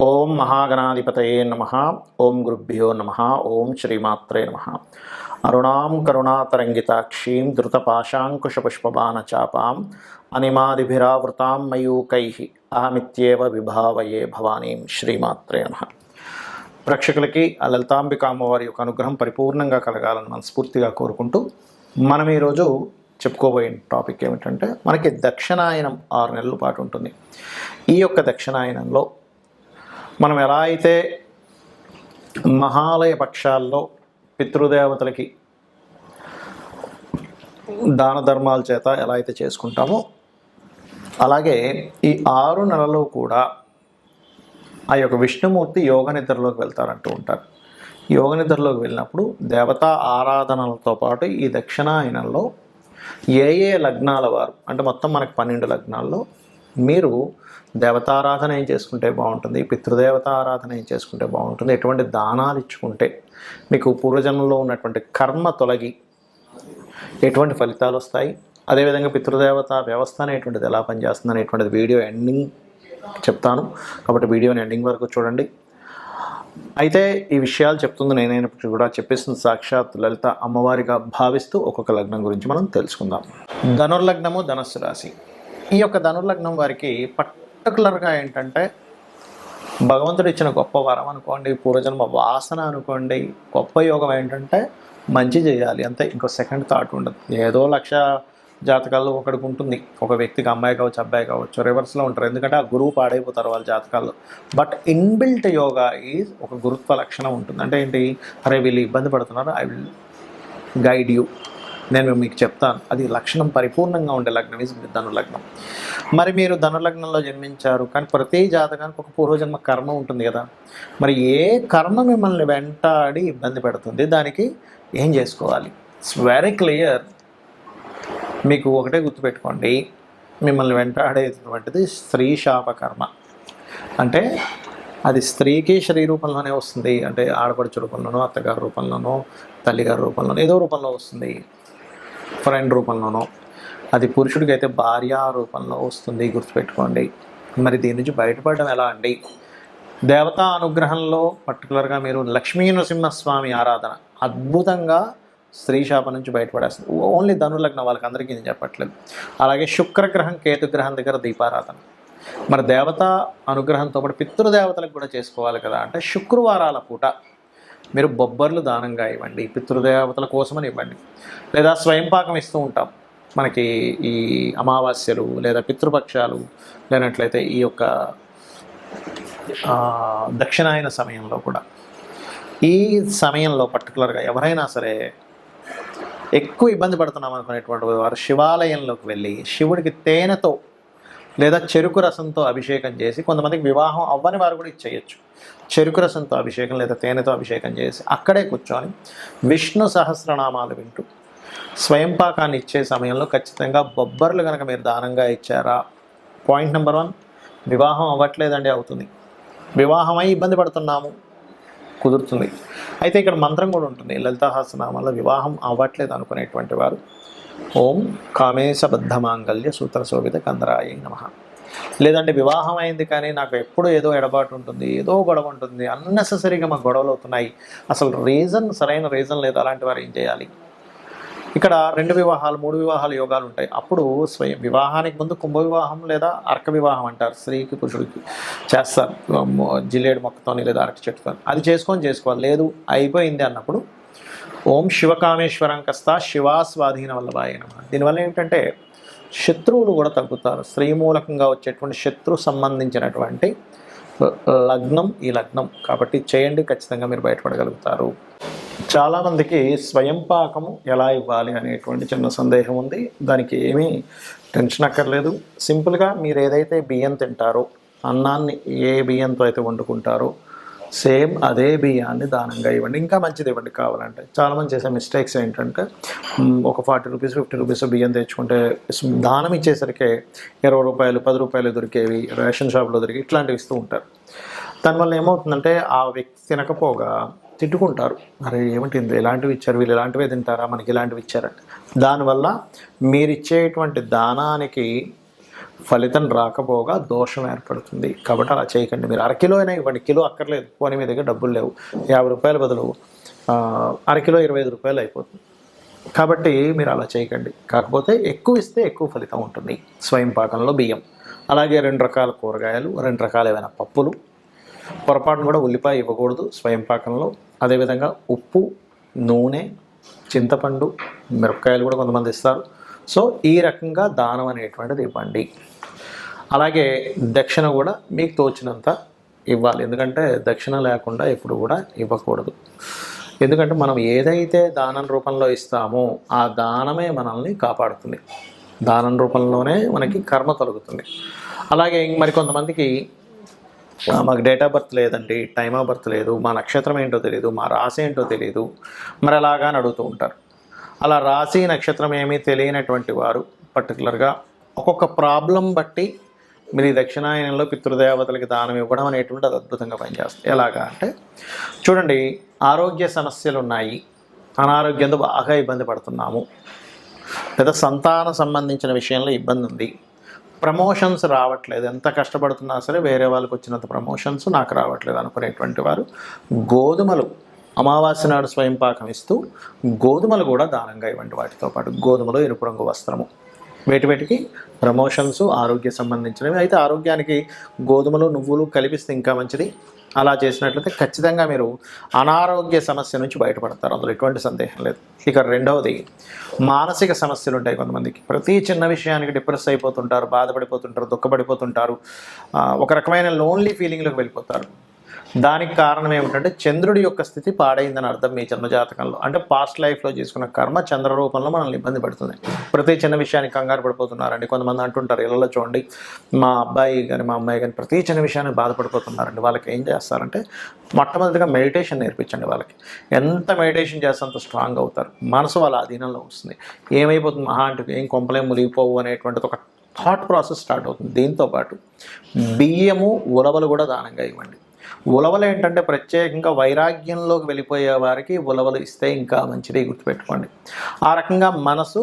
ఓం మహాగణాధిపతయే నమః. ఓం గురుభ్యో నమః. ఓం శ్రీమాత్రే నమః. అరుణాం కరుణాతరంగితాక్షీం ధృతపాశాంకుశపుష్పబాణచాపాం అనిమాదిభిరావృతాం మయూకైః అహమిత్యేవ విభావయే భవానీం. శ్రీమాత్రే నమః. ప్రేక్షకులకి ఆ లలితాంబిక అమ్మవారి యొక్క అనుగ్రహం పరిపూర్ణంగా కలగాలని మనస్ఫూర్తిగా కోరుకుంటూ మనం ఈరోజు చెప్పుకోబోయే టాపిక్ ఏమిటంటే, మనకి దక్షిణాయనం 6 నెలల పాటు ఉంటుంది. ఈ యొక్క దక్షిణాయనంలో మనం ఎలా అయితే మహాలయ పక్షాల్లో పితృదేవతలకి దాన ధర్మాల చేత ఎలా అయితే చేసుకుంటామో, అలాగే ఈ 6 నెలలు కూడా ఆ యొక్క విష్ణుమూర్తి యోగ నిద్రలోకి వెళ్తారంటూ ఉంటారు. యోగ నిద్రలోకి వెళ్ళినప్పుడు దేవతా ఆరాధనలతో పాటు ఈ దక్షిణాయనంలో ఏ లగ్నాల వారు, అంటే మొత్తం మనకి 12 లగ్నాల్లో మీరు దేవతారాధన ఏం చేసుకుంటే బాగుంటుంది, పితృదేవత ఆరాధన ఏం చేసుకుంటే బాగుంటుంది, ఎటువంటి దానాలు ఇచ్చుకుంటే మీకు పూర్వజన్మలో ఉన్నటువంటి కర్మ తొలగి ఎటువంటి ఫలితాలు వస్తాయి, అదేవిధంగా పితృదేవత వ్యవస్థ అనేటువంటిది ఎలా పనిచేస్తుంది అనేటువంటిది వీడియో ఎండింగ్ చెప్తాను. కాబట్టి వీడియోని ఎండింగ్ వరకు చూడండి. అయితే ఈ విషయాలు చెప్తుంది నేనైనప్పుడు కూడా చెప్పేస్తుంది సాక్షాత్ లలిత అమ్మవారిగా భావిస్తూ ఒక్కొక్క లగ్నం గురించి మనం తెలుసుకుందాం. ధనుర్లగ్నము, ధనస్సు రాశి. ఈ యొక్క ధనుర్లగ్నం వారికి పర్టికులర్గా ఏంటంటే, భగవంతుడు ఇచ్చిన గొప్ప వరం అనుకోండి, పూర్వజన్మ వాసన అనుకోండి, గొప్ప యోగం ఏంటంటే మంచి చేయాలి అంతే. ఇంకో సెకండ్ థాట్ ఉండదు. ఏదో లక్ష జాతకాల్లో ఒకడికి ఉంటుంది, ఒక వ్యక్తికి అమ్మాయి కావచ్చు అబ్బాయి కావచ్చు, రివర్స్లో ఉంటారు. ఎందుకంటే ఆ గురువు పాడైపోతారు వాళ్ళ జాతకాల్లో. బట్ ఇన్బిల్ట్ యోగా ఈజ్ ఒక గురుత్వ లక్షణం ఉంటుంది. అంటే ఏంటి, అరే వీళ్ళు ఇబ్బంది పడుతున్నారు, ఐ విల్ గైడ్ యూ, నేను మీకు చెప్తాను. అది లక్షణం పరిపూర్ణంగా ఉండే లగ్నం ఈజ్ ధనుర్లగ్నం. మరి మీరు ధనుర్లగ్నంలో జన్మించారు, కానీ ప్రతి జాతకానికి ఒక పూర్వజన్మ కర్మ ఉంటుంది కదా. మరి ఏ కర్మ మిమ్మల్ని వెంటాడి ఇబ్బంది పెడుతుంది, దానికి ఏం చేసుకోవాలి? It's very clear. మీకు ఒకటే గుర్తుపెట్టుకోండి, మిమ్మల్ని వెంటాడేటువంటిది స్త్రీ శాప కర్మ. అంటే అది స్త్రీకి స్త్రీ రూపంలోనే వస్తుంది. అంటే ఆడపడుచు రూపంలోనో, అత్తగారి రూపంలోనో, తల్లిగారి రూపంలోనో, ఏదో రూపంలో వస్తుంది, ఫ్రెండ్ రూపంలోనో. అది పురుషుడికి అయితే భార్య రూపంలో వస్తుంది, గుర్తుపెట్టుకోండి. మరి దీని నుంచి బయటపడడం ఎలా అండి? దేవతా అనుగ్రహంలో పర్టికులర్గా మీరు లక్ష్మీ నరసింహస్వామి ఆరాధన అద్భుతంగా స్త్రీ శాపం నుంచి బయటపడేస్తుంది. ఓన్లీ ధనుర్లగ్నం వాళ్ళకి అందరికీ నేను చెప్పట్లేదు. అలాగే శుక్రగ్రహం, కేతుగ్రహం దగ్గర దీపారాధన. మరి దేవతా అనుగ్రహంతో పాటు పితృదేవతలకు కూడా చేసుకోవాలి కదా. అంటే శుక్రవారాల పూట మీరు బొబ్బర్లు దానంగా ఇవ్వండి, పితృదేవతల కోసమని ఇవ్వండి. లేదా స్వయంపాకం ఇస్తూ ఉంటాం మనకి ఈ అమావాస్యలు లేదా పితృపక్షాలు, లేనట్లయితే ఈ యొక్క దక్షిణాయన సమయంలో కూడా. ఈ సమయంలో పర్టికులర్గా ఎవరైనా సరే ఎక్కువ ఇబ్బంది పడుతున్నాం అనుకునేటువంటి వారు శివాలయంలోకి వెళ్ళి శివుడికి తేనెతో లేదా చెరుకు రసంతో అభిషేకం చేసి, కొంతమందికి వివాహం అవ్వని వారు కూడా ఇచ్చేయచ్చు, చెరుకు రసంతో అభిషేకం లేదా తేనెతో అభిషేకం చేసి అక్కడే కూర్చొని విష్ణు సహస్రనామాలు వింటూ స్వయంపాకాన్ని ఇచ్చే సమయంలో ఖచ్చితంగా బొబ్బర్లు కనుక మీరు దానంగా ఇచ్చారా, పాయింట్ నెంబర్ 1, వివాహం అవ్వట్లేదండి, అవుతుంది. వివాహమై ఇబ్బంది పడుతున్నాము, కుదురుతుంది. అయితే ఇక్కడ మంత్రం కూడా ఉంటుంది లలితాసహస్రనామాల్లో. వివాహం అవ్వట్లేదు అనుకునేటువంటి వారు ఓం కామేశబద్ధ మాంగళ్య సూత్ర శోభిత కందరాయ నమః. లేదంటే వివాహం అయింది కానీ నాకు ఎప్పుడు ఏదో ఎడబాటు ఉంటుంది, ఏదో గొడవ ఉంటుంది, అన్నెసెసరీగా మాకు గొడవలు అవుతున్నాయి, అసలు సరైన రీజన్ లేదు, అలాంటి వారు ఏం చేయాలి? ఇక్కడ 2 వివాహాలు 3 వివాహాలు యోగాలు ఉంటాయి. అప్పుడు వివాహానికి ముందు కుంభ వివాహం లేదా అర్క వివాహం అంటారు, స్త్రీకి పురుషుడికి చేస్తారు, జిల్లేడు మొక్కతోని లేదా అరక చెట్టుతో. అది చేసుకోవాలి. లేదు అయిపోయింది అన్నప్పుడు ఓం శివకామేశ్వరం కస్తా శివాస్వాధీన వల్లభాయ నమః. దీనివల్ల ఏంటంటే శత్రువులు కూడా తగ్గుతారు. స్త్రీ మూలకంగా వచ్చేటువంటి శత్రు సంబంధించినటువంటి లగ్నం ఈ లగ్నం కాబట్టి చేయండి, ఖచ్చితంగా మీరు బయటపడగలుగుతారు. చాలామందికి స్వయంపాకము ఎలా ఇవ్వాలి అనేటువంటి చిన్న సందేహం ఉంది. దానికి ఏమీ టెన్షన్ అక్కర్లేదు. సింపుల్గా మీరు ఏదైతే బియ్యం తింటారో, అన్నాన్ని ఏ బియ్యంతో అయితే వండుకుంటారో సేమ్ అదే బియ్యాన్ని దానంగా ఇవ్వండి. ఇంకా మంచిది ఇవ్వండి కావాలంటే. చాలామంది చేసే మిస్టేక్స్ ఏంటంటే, ఒక 40 రూపీస్ 50 రూపీస్ బియ్యం తెచ్చుకుంటే దానం ఇచ్చేసరికి 20 రూపాయలు 10 రూపాయలు దొరికేవి, రేషన్ షాప్లో దొరికి ఇట్లాంటివి ఇస్తూ ఉంటారు. దానివల్ల ఏమవుతుందంటే ఆ వ్యక్తి తినకపోగా తిట్టుకుంటారు, అరే ఏమిటి ఇలాంటివి ఇచ్చారు, వీళ్ళు ఇలాంటివే తింటారా, మనకి ఇలాంటివి ఇచ్చారంటే. దానివల్ల మీరు ఇచ్చేటువంటి దానానికి ఫలితం రాకపోగా దోషం ఏర్పడుతుంది. కాబట్టి అలా చేయకండి. మీరు అరకిలో అయినా ఇవ్వండి, కిలో అక్కర్లేదు. పోనీ మీ దగ్గర డబ్బులు లేవు, 50 రూపాయల బదులు అరకిలో 25 రూపాయలు అయిపోతుంది. కాబట్టి మీరు అలా చేయకండి. కాకపోతే ఎక్కువ ఇస్తే ఎక్కువ ఫలితం ఉంటుంది. స్వయం పాకంలో బియ్యం, అలాగే 2 రకాల కూరగాయలు, 2 రకాల ఏమైనా పప్పులు, పొరపాటును కూడా ఉల్లిపాయ ఇవ్వకూడదు స్వయం పాకంలో. అదేవిధంగా ఉప్పు, నూనె, చింతపండు, మిరపకాయలు కూడా కొంతమంది ఇస్తారు. సో ఈ రకంగా దానం అనేటువంటిది ఇవ్వండి. అలాగే దక్షిణ కూడా మీకు తోచినంత ఇవ్వాలి. ఎందుకంటే దక్షిణ లేకుండా ఎప్పుడు కూడా ఇవ్వకూడదు. ఎందుకంటే మనం ఏదైతే దానం రూపంలో ఇస్తామో ఆ దానమే మనల్ని కాపాడుతుంది. దానం రూపంలోనే మనకి కర్మ తొలగుతుంది. అలాగే మరి కొంతమందికి మాకు డేట్ ఆఫ్ బర్త్ లేదండి, టైమ్ ఆఫ్ బర్త్ లేదు, మా నక్షత్రం ఏంటో తెలియదు, మా రాశి ఏంటో తెలియదు, మరి అలాగా అని అడుగుతూ ఉంటారు. అలా రాశి నక్షత్రం ఏమీ తెలియనటువంటి వారు పర్టికులర్గా ఒక్కొక్క ప్రాబ్లం బట్టి మీరు ఈ దక్షిణాయనంలో పితృదేవతలకి దానం ఇవ్వడం అనేటువంటి అది అద్భుతంగా పనిచేస్తుంది. ఎలాగా అంటే చూడండి, ఆరోగ్య సమస్యలు ఉన్నాయి, అనారోగ్యంతో బాగా ఇబ్బంది పడుతున్నాము, లేదా సంతాన సంబంధించిన విషయంలో ఇబ్బంది ఉంది, ప్రమోషన్స్ రావట్లేదు, ఎంత కష్టపడుతున్నా సరే వేరే వాళ్ళకి వచ్చినంత ప్రమోషన్స్ నాకు రావట్లేదు అనుకునేటువంటి వారు గోధుమలు అమావాస్య నాడు స్వయం పాకం ఇస్తూ గోధుమలు కూడా దానంగా ఇవ్వండి. వాటితో పాటు గోధుమలు, ఎరుపు రంగు వస్త్రము, వేటికి ప్రమోషన్స్ ఆరోగ్య సంబంధించినవి. అయితే ఆరోగ్యానికి గోధుమలు, నువ్వులు కలిపిస్తే ఇంకా మంచిది. అలా చేసినట్లయితే ఖచ్చితంగా మీరు అనారోగ్య సమస్య నుంచి బయటపడతారు, అందులో ఎటువంటి సందేహం లేదు. ఇక రెండవది, మానసిక సమస్యలు ఉంటాయి కొంతమందికి. ప్రతి చిన్న విషయానికి డిప్రెస్ అయిపోతుంటారు, బాధపడిపోతుంటారు, దుఃఖపడిపోతుంటారు, ఒక రకమైన లోన్లీ ఫీలింగ్లోకి వెళ్ళిపోతారు. దానికి కారణం ఏమిటంటే చంద్రుడి యొక్క స్థితి పాడైందని అర్థం మీ జన్మజాతకంలో. అంటే పాస్ట్ లైఫ్లో చేసుకున్న కర్మ చంద్ర రూపంలో మనల్ని ఇబ్బంది పడుతుంది. ప్రతి చిన్న విషయానికి కంగారు పడిపోతున్నారండి. కొంతమంది అంటుంటారు, ఇళ్ళలో చూడండి, మా అబ్బాయి కానీ మా అమ్మాయి కానీ ప్రతి చిన్న విషయానికి బాధపడిపోతున్నారండి. వాళ్ళకి ఏం చేస్తారంటే మొట్టమొదటిగా మెడిటేషన్ నేర్పించండి. వాళ్ళకి ఎంత మెడిటేషన్ చేస్తే అంత స్ట్రాంగ్ అవుతారు, మనసు వాళ్ళ అధీనంలో వస్తుంది. ఏమైపోతుంది, మహా అంటే ఏం కొంపలేం మునిగిపోవు అనేటువంటిది ఒక థాట్ ప్రాసెస్ స్టార్ట్ అవుతుంది. దీంతోపాటు బియ్యము, ఉలవలు కూడా దానంగా ఇవ్వండి. ఉలవలు ఏంటంటే ప్రత్యేకంగా వైరాగ్యంలోకి వెళ్ళిపోయే వారికి ఉలవలు ఇస్తే ఇంకా మంచిది, గుర్తుపెట్టుకోండి. ఆ రకంగా మనసు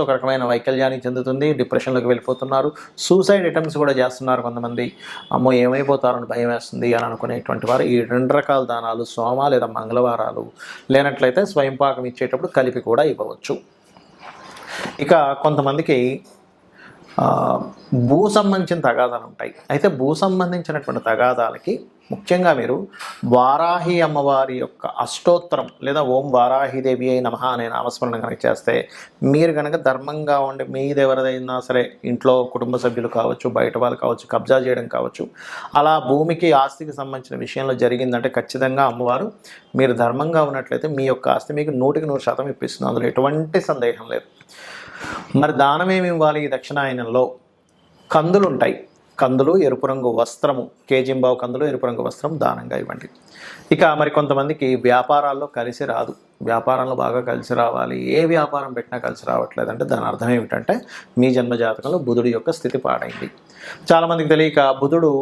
ఒక రకమైన వైకల్యానికి చెందుతుంది, డిప్రెషన్లోకి వెళ్ళిపోతున్నారు, సూసైడ్ అటెంప్ట్స్ కూడా చేస్తున్నారు కొంతమంది. అమ్మో ఏమైపోతారని భయం వేస్తుంది అని అనుకునేటువంటి వారు ఈ 2 రకాల దానాలు సోమ లేదా మంగళవారాలు, లేనట్లయితే స్వయంపాకం ఇచ్చేటప్పుడు కలిపి కూడా ఇవ్వవచ్చు. ఇక కొంతమందికి భూ సంబంధించిన తగాదాలు ఉంటాయి. అయితే భూ సంబంధించినటువంటి తగాదాలకి ముఖ్యంగా మీరు వారాహి అమ్మవారి యొక్క అష్టోత్తరం లేదా ఓం వారాహిదేవి అయి నమః అనే నామస్మరణ కనుక చేస్తే, మీరు కనుక ధర్మంగా ఉండి మీది ఎవరిదైనా సరే ఇంట్లో కుటుంబ సభ్యులు కావచ్చు, బయట వాళ్ళు కావచ్చు, కబ్జా చేయడం కావచ్చు, అలా భూమికి ఆస్తికి సంబంధించిన విషయంలో జరిగిందంటే ఖచ్చితంగా అమ్మవారు మీరు ధర్మంగా ఉన్నట్లయితే మీ యొక్క ఆస్తి మీకు 100% ఇప్పిస్తుంది, అందులో ఎటువంటి సందేహం లేదు. మరి దానం ఏమి ఇవ్వాలి? ఈ దక్షిణాయనంలో కందులు ఉంటాయి, కందులు, ఎరుపు రంగు వస్త్రము, కేజీంబావు కందులు, ఎరుపు రంగు వస్త్రం దానంగా ఇవ్వండి. ఇక మరి కొంతమందికి వ్యాపారాల్లో కలిసి రాదు, వ్యాపారంలో బాగా కలిసి రావాలి, ఏ వ్యాపారం పెట్టినా కలిసి రావట్లేదు అంటే దాని అర్థం ఏమిటంటే మీ జన్మజాతకంలో బుధుడి యొక్క స్థితి పాడైంది. చాలామందికి తెలియక బుధుడు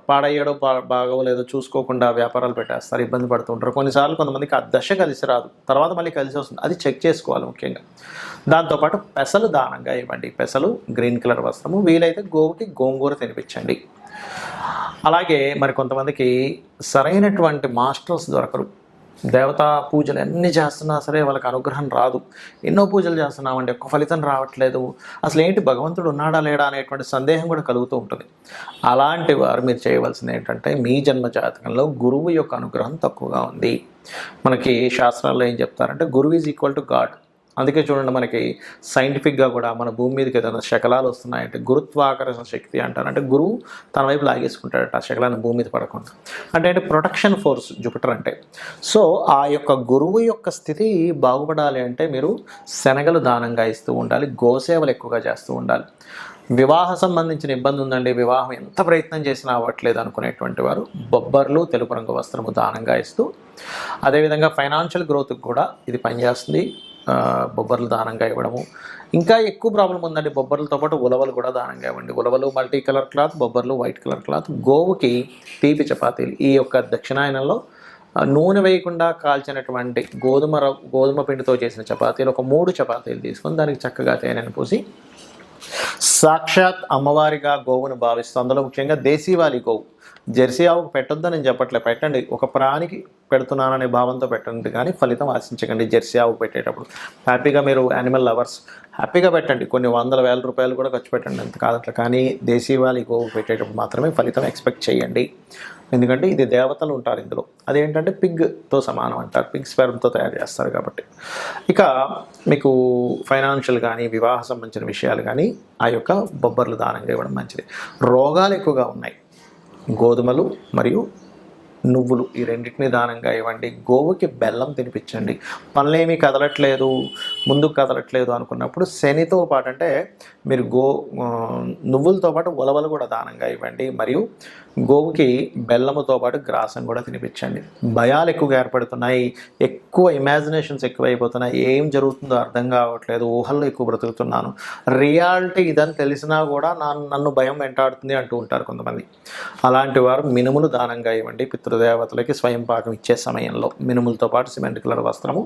పాడయ్యాడో బాగోలేదో చూసుకోకుండా వ్యాపారాలు పెట్టేస్తారు, ఇబ్బంది పడుతుంటారు. కొన్నిసార్లు కొంతమందికి ఆ దశ కలిసి రాదు, తర్వాత మళ్ళీ కలిసి వస్తుంది, అది చెక్ చేసుకోవాలి ముఖ్యంగా. దాంతోపాటు పెసలు దానంగా ఇవ్వండి. పెసలు, గ్రీన్ కలర్ వస్త్రము, వీలైతే గోవుకి గోంగూర తినిపించండి. అలాగే మరి కొంతమందికి సరైనటువంటి మాస్టర్స్ దొరకరు, దేవతా పూజలు ఎన్ని చేస్తున్నా సరే వాళ్ళకి అనుగ్రహం రాదు. ఎన్నో పూజలు చేస్తున్నామండి, ఒక్క ఫలితం రావట్లేదు, అసలు ఏంటి భగవంతుడు ఉన్నాడా లేడా అనేటువంటి సందేహం కూడా కలుగుతూ ఉంటుంది. అలాంటి వారు మీరు చేయవలసింది ఏంటంటే మీ జన్మ జాతకంలో గురువు యొక్క అనుగ్రహం తక్కువగా ఉంది. మనకి శాస్త్రాల్లో ఏం చెప్తారంటే గురువు ఈజ్ ఈక్వల్ టు గాడ్. అందుకే చూడండి, మనకి సైంటిఫిక్గా కూడా మన భూమి మీదకి ఏదైనా శకలాలు వస్తున్నాయంటే గురుత్వాకర్షణ శక్తి అంటారు. అంటే గురువు తన వైపు లాగేసుకుంటాడట ఆ శకలాన్ని భూమి మీద పడకుండా. అంటే ప్రొటెక్షన్ ఫోర్స్ జూపిటర్ అంటే. సో ఆ యొక్క గురువు యొక్క స్థితి బాగుపడాలి అంటే మీరు శనగలు దానంగా ఇస్తూ ఉండాలి, గోసేవలు ఎక్కువగా చేస్తూ ఉండాలి. వివాహ సంబంధించిన ఇబ్బంది ఉందండి, వివాహం ఎంత ప్రయత్నం చేసినా అవ్వట్లేదు అనుకునేటువంటి వారు బొబ్బర్లు, తెలుపు రంగు వస్త్రము దానంగా ఇస్తూ, అదేవిధంగా ఫైనాన్షియల్ గ్రోత్కి కూడా ఇది పనిచేస్తుంది, బొబ్బర్లు దానంగా ఇవ్వడము. ఇంకా ఎక్కువ ప్రాబ్లం ఉందండి, బొబ్బర్లతో పాటు ఉలవలు కూడా దానంగా ఇవ్వండి. ఉలవలు మల్టీ కలర్ క్లాత్, బొబ్బర్లు వైట్ కలర్ క్లాత్. గోవుకి తీపి చపాతీలు. ఈ యొక్క దక్షిణాయనంలో నూనె వేయకుండా కాల్చినటువంటి గోధుమ పిండితో చేసిన చపాతీలు ఒక 3 చపాతీలు తీసుకొని దానికి చక్కగా తేనెను పూసి సాక్షాత్ అమ్మవారిగా గోవును భావిస్తూ, అందులో ముఖ్యంగా దేశీవాలి గోవు, జెర్సీ ఆవుకు పెట్టొద్దని నేను చెప్పట్లే, పెట్టండి, ఒక ప్రాణికి పెడుతున్నాననే భావంతో పెట్టండి, కానీ ఫలితం ఆశించకండి. జెర్సీ ఆవు పెట్టేటప్పుడు హ్యాపీగా, మీరు యానిమల్ లవర్స్ హ్యాపీగా పెట్టండి, కొన్ని వందల వేల రూపాయలు కూడా ఖర్చు పెట్టండి, అంత కాదట్లా. కానీ దేశీవాలి గోవు పెట్టేటప్పుడు మాత్రమే ఫలితం ఎక్స్పెక్ట్ చేయండి, ఎందుకంటే ఇది దేవతలు ఉంటారు ఇందులో. అదేంటంటే పిగ్తో సమానం అంటారు, పిగ్ స్పెర్మ్తో తయారు చేస్తారు కాబట్టి. ఇక మీకు ఫైనాన్షియల్ కానీ వివాహ సంబంధించిన విషయాలు కానీ ఆ యొక్క బొబ్బర్లు దానంగా ఇవ్వడం మంచిది. రోగాలు ఎక్కువగా ఉన్నాయి, గోధుమలు మరియు నువ్వులు ఈ రెండింటిని దానంగా ఇవ్వండి. గోవుకి బెల్లం తినిపించండి. పనులేమీ కదలట్లేదు, ముందుకు కదలట్లేదు అనుకున్నప్పుడు శనితో పాటు, అంటే మీరు నువ్వులతో పాటు ఉలవలు కూడా దానంగా ఇవ్వండి. మరియు గోవుకి బెల్లముతో పాటు గ్రాసం కూడా తినిపించండి. భయాలు ఎక్కువగా ఏర్పడుతున్నాయి, ఎక్కువ ఇమాజినేషన్స్ ఎక్కువైపోతున్నాయి, ఏం జరుగుతుందో అర్థం కావట్లేదు, ఊహల్లో ఎక్కువ బ్రతుకుతున్నాను, రియాలిటీ ఇదని తెలిసినా కూడా నన్ను భయం వెంటాడుతుంది అంటూ ఉంటారు కొంతమంది. అలాంటి వారు మినుములు దానంగా ఇవ్వండి. పితృదేవతలకి స్వయం పాకం ఇచ్చే సమయంలో మినుములతో పాటు సిమెంట్ కలర్ వస్త్రము.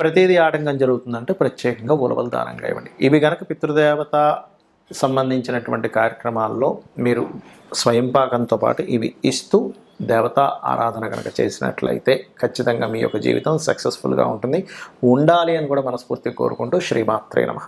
ప్రతిదీ ఆటంకం జరుగుతుందంటే ప్రత్యేకంగా ఉలవలు దానంగా ఇవ్వండి. ఇవి కనుక పితృదేవత సంబంధించినటువంటి కార్యక్రమాల్లో మీరు స్వయం పాకంతో పాటు ఇవి ఇస్తూ దేవతా ఆరాధన కనుక చేసినట్లయితే ఖచ్చితంగా మీ యొక్క జీవితం సక్సెస్ఫుల్గా ఉంటుంది, ఉండాలి అని కూడా మనస్ఫూర్తిగా కోరుకుంటూ శ్రీమాత్రే నమః.